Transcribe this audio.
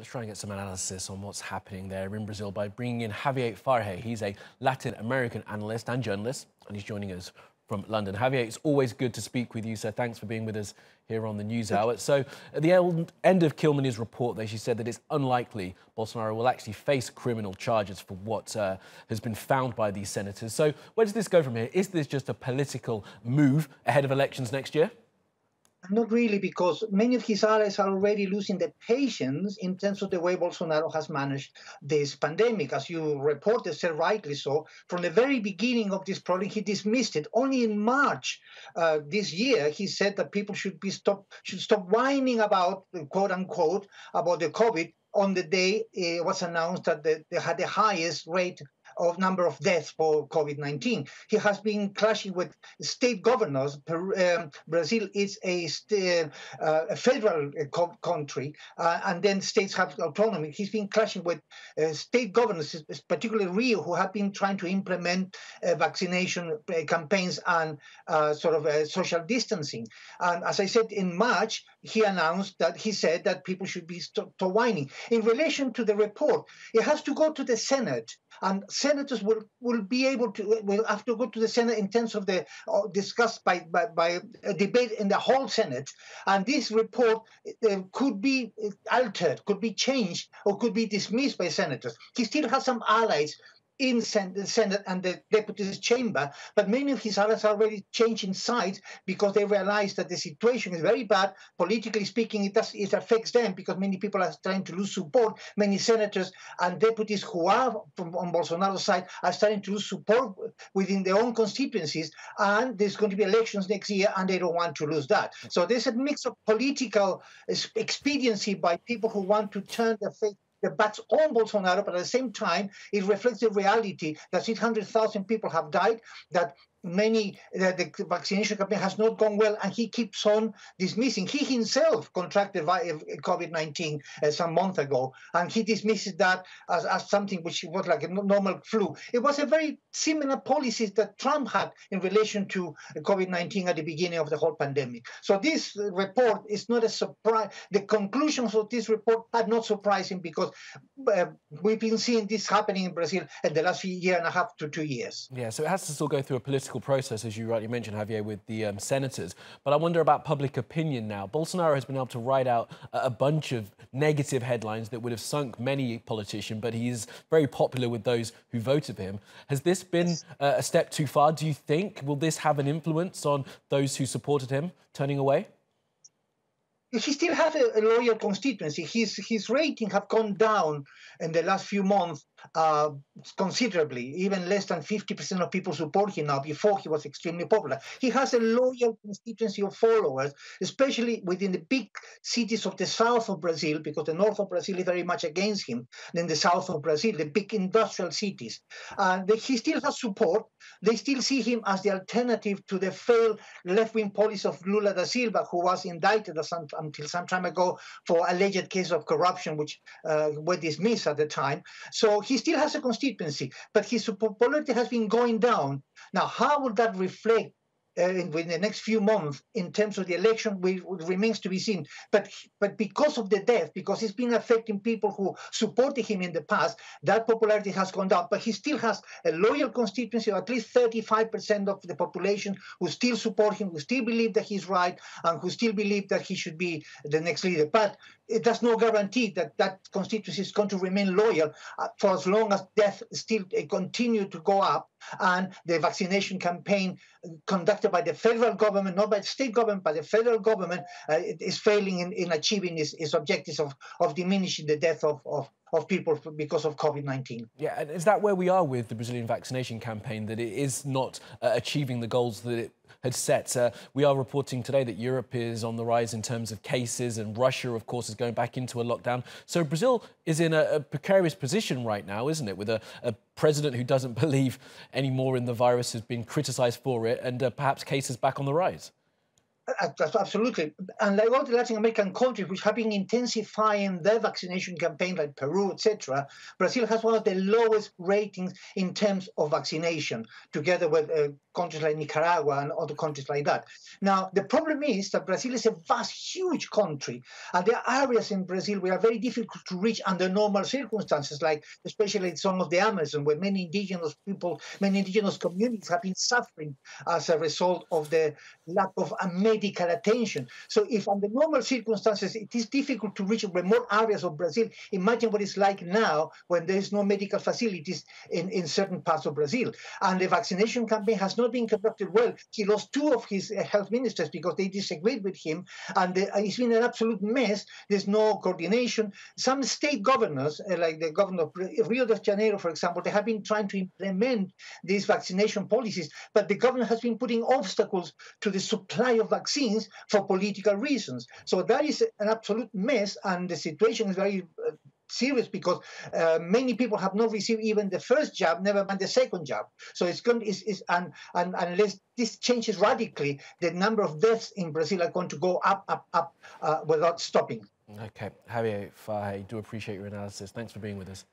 let's try and get some analysis on what's happening there in Brazil by bringing in Javier Farje. He's a Latin American analyst and journalist, and he's joining us from London. Javier, it's always good to speak with you, so thanks for being with us here on the News Hour. So at the end of Kilmany's report, she said that it's unlikely Bolsonaro will actually face criminal charges for what has been found by these senators. So where does this go from here? Is this just a political move ahead of elections next year? Not really, because many of his allies are already losing the patience in terms of the way Bolsonaro has managed this pandemic. As you reported, said rightly so, from the very beginning of this problem, he dismissed it. Only in March this year, he said that people should stop whining about, quote unquote, about the COVID on the day it was announced that they had the highest rate of number of deaths for COVID-19. He has been clashing with state governors. Brazil is a federal country, and then states have autonomy. He's been clashing with state governors, particularly Rio, who have been trying to implement vaccination campaigns and social distancing. And as I said, in March, he said that people should be stop whining. In relation to the report, it has to go to the Senate, and senators will have to go to the Senate in terms of the discussed by a debate in the whole Senate. And this report could be altered, could be changed, or could be dismissed by senators. He still has some allies in the Senate and the Deputies' Chamber, but many of his allies are already changing sides because they realize that the situation is very bad. Politically speaking, it affects them because many people are trying to lose support. Many senators and deputies who are on Bolsonaro's side are starting to lose support within their own constituencies, and there's going to be elections next year, and they don't want to lose that. So there's a mix of political expediency by people who want to turn the backs on Bolsonaro, but at the same time, it reflects the reality that 600,000 people have died, that the vaccination campaign has not gone well, and he keeps on dismissing. He himself contracted COVID-19 some month ago, and he dismisses that as something which was like a normal flu. It was a very similar policies that Trump had in relation to COVID-19 at the beginning of the whole pandemic. So this report is not a surprise. The conclusions of this report are not surprising because we've been seeing this happening in Brazil in the last year and a half to 2 years. Yeah, so it has to still go through a political process, as you rightly mentioned, Javier, with the senators. But I wonder about public opinion now. Bolsonaro has been able to write out a bunch of negative headlines that would have sunk many politicians, but he is very popular with those who voted for him. Has this been a step too far, do you think? Will this have an influence on those who supported him turning away? He still has a loyal constituency. His rating have gone down in the last few months considerably. Even less than 50% of people support him now. Before, he was extremely popular. He has a loyal constituency of followers, especially within the big cities of the south of Brazil, because the north of Brazil is very much against him. Then the south of Brazil, the big industrial cities. He still has support. They still see him as the alternative to the failed left-wing policy of Lula da Silva, who was indicted until some time ago for alleged case of corruption, which were dismissed at the time. So he still has a constituency, but his popularity has been going down. Now, how will that reflect in the next few months in terms of the election remains to be seen. But because of the death, because it's been affecting people who supported him in the past, that popularity has gone down. But he still has a loyal constituency of at least 35% of the population who still support him, who still believe that he's right, and who still believe that he should be the next leader. But it does not guarantee that that constituency is going to remain loyal for as long as deaths still continue to go up and the vaccination campaign conducted by the federal government, not by the state government, but the federal government is failing in achieving its objectives of diminishing the death of people because of COVID-19. Yeah, and is that where we are with the Brazilian vaccination campaign, that it is not achieving the goals that it had set? We are reporting today that Europe is on the rise in terms of cases, and Russia, of course, is going back into a lockdown. So Brazil is in a precarious position right now, isn't it, with a president who doesn't believe anymore in the virus, has been criticised for it, and perhaps cases back on the rise. Absolutely. And like all the Latin American countries which have been intensifying their vaccination campaign, like Peru, etc., Brazil has one of the lowest ratings in terms of vaccination, together with countries like Nicaragua and other countries like that. Now, the problem is that Brazil is a vast, huge country, and there are areas in Brazil where are very difficult to reach under normal circumstances, like especially some of the Amazon, where many indigenous people, many indigenous communities have been suffering as a result of the lack of medical attention. So if under normal circumstances it is difficult to reach remote areas of Brazil, imagine what it's like now when there is no medical facilities in certain parts of Brazil. And the vaccination campaign has not been conducted well. He lost two of his health ministers because they disagreed with him, and it's been an absolute mess. There's no coordination. Some state governors, like the governor of Rio de Janeiro, for example, they have been trying to implement these vaccination policies, but the government has been putting obstacles to the supply of vaccines for political reasons. So that is an absolute mess, and the situation is very serious because many people have not received even the first jab, never mind the second jab. So it's going and unless this changes radically, the number of deaths in Brazil are going to go up without stopping. Okay, Javier Farje, do appreciate your analysis. Thanks for being with us.